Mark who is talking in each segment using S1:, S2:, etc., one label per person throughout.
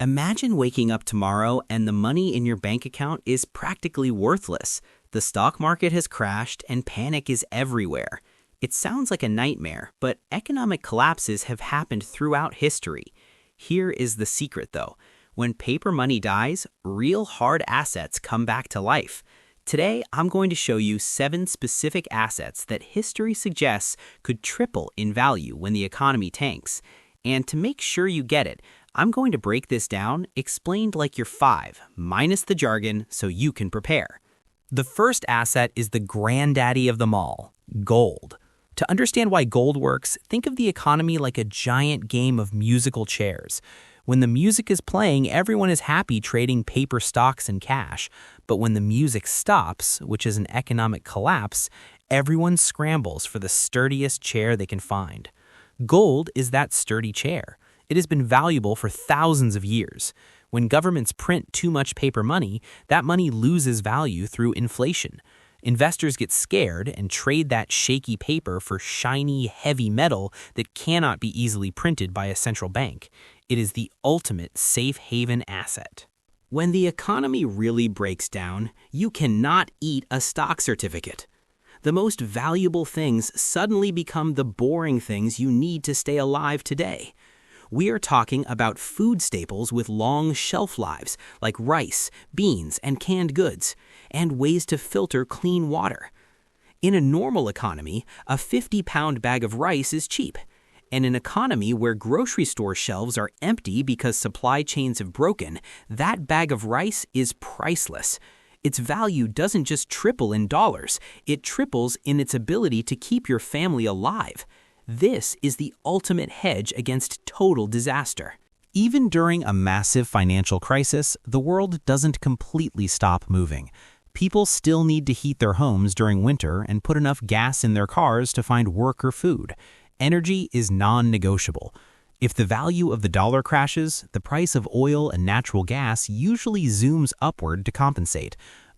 S1: Imagine waking up tomorrow and the money in your bank account is practically worthless. The stock market has crashed and panic is everywhere. It sounds like a nightmare, but economic collapses have happened throughout history. Here is the secret though. When paper money dies, real hard assets come back to life. Today, I'm going to show you 7 specific assets that history suggests could triple in value when the economy tanks. And to make sure you get it, I'm going to break this down, explained like you're 5, minus the jargon so you can prepare.
S2: The first asset is the granddaddy of them all, gold. To understand why gold works, think of the economy like a giant game of musical chairs. When the music is playing, everyone is happy trading paper stocks and cash. But when the music stops, which is an economic collapse, everyone scrambles for the sturdiest chair they can find. Gold is that sturdy chair. It has been valuable for thousands of years. When governments print too much paper money, that money loses value through inflation. Investors get scared and trade that shaky paper for shiny, heavy metal that cannot be easily printed by a central bank. It is the ultimate safe haven asset.
S1: When the economy really breaks down, you cannot eat a stock certificate. The most valuable things suddenly become the boring things you need to stay alive today. We are talking about food staples with long shelf lives, like rice, beans, and canned goods, and ways to filter clean water. In a normal economy, a 50-pound bag of rice is cheap. In an economy where grocery store shelves are empty because supply chains have broken, that bag of rice is priceless. Its value doesn't just triple in dollars, it triples in its ability to keep your family alive. This is the ultimate hedge against total disaster.
S2: Even during a massive financial crisis, the world doesn't completely stop moving. People still need to heat their homes during winter and put enough gas in their cars to find work or food. Energy is non-negotiable. If the value of the dollar crashes, the price of oil and natural gas usually zooms upward to compensate.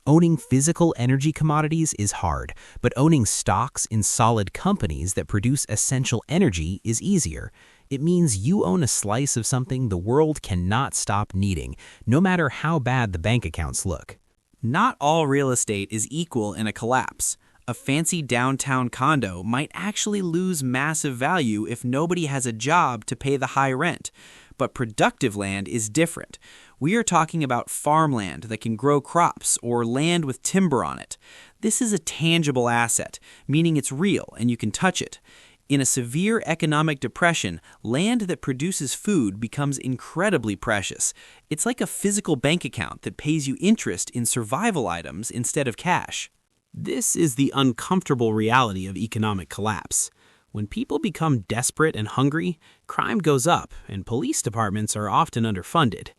S2: Owning physical energy commodities is hard, but owning stocks in solid companies that produce essential energy is easier. It means you own a slice of something the world cannot stop needing, no matter how bad the bank accounts look.
S1: Not all real estate is equal in a collapse. A fancy downtown condo might actually lose massive value if nobody has a job to pay the high rent. But productive land is different. We are talking about farmland that can grow crops or land with timber on it. This is a tangible asset, meaning it's real and you can touch it. In a severe economic depression, land that produces food becomes incredibly precious. It's like a physical bank account that pays you interest in survival items instead of cash. This is the uncomfortable reality of economic collapse. When people become desperate and hungry, crime goes up and police departments are often underfunded.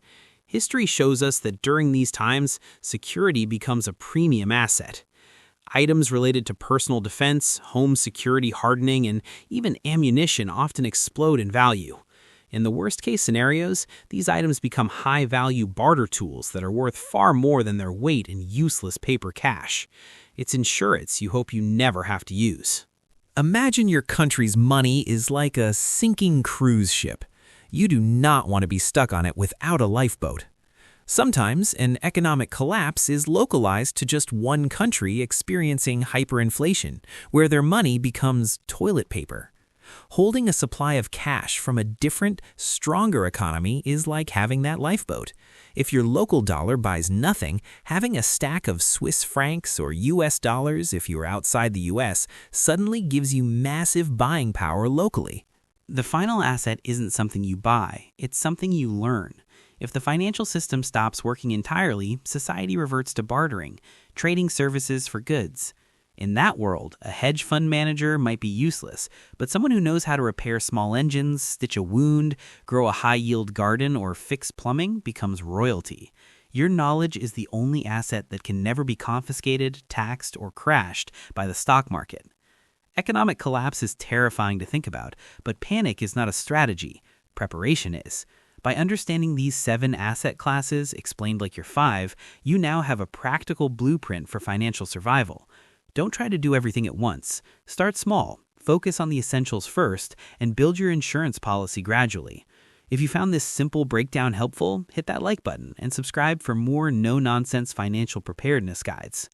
S1: History shows us that during these times, security becomes a premium asset. Items related to personal defense, home security hardening, and even ammunition often explode in value. In the worst-case scenarios, these items become high-value barter tools that are worth far more than their weight in useless paper cash. It's insurance you hope you never have to use.
S2: Imagine your country's money is like a sinking cruise ship. You do not want to be stuck on it without a lifeboat. Sometimes an economic collapse is localized to just one country experiencing hyperinflation, where their money becomes toilet paper. Holding a supply of cash from a different, stronger economy is like having that lifeboat. If your local dollar buys nothing, having a stack of Swiss francs or US dollars if you are outside the US suddenly gives you massive buying power locally.
S1: The final asset isn't something you buy, it's something you learn. If the financial system stops working entirely, society reverts to bartering, trading services for goods. In that world, a hedge fund manager might be useless, but someone who knows how to repair small engines, stitch a wound, grow a high-yield garden, or fix plumbing becomes royalty. Your knowledge is the only asset that can never be confiscated, taxed, or crashed by the stock market. Economic collapse is terrifying to think about, but panic is not a strategy. Preparation is. By understanding these 7 asset classes, explained like you're 5, you now have a practical blueprint for financial survival. Don't try to do everything at once. Start small, focus on the essentials first, and build your insurance policy gradually. If you found this simple breakdown helpful, hit that like button and subscribe for more no-nonsense financial preparedness guides.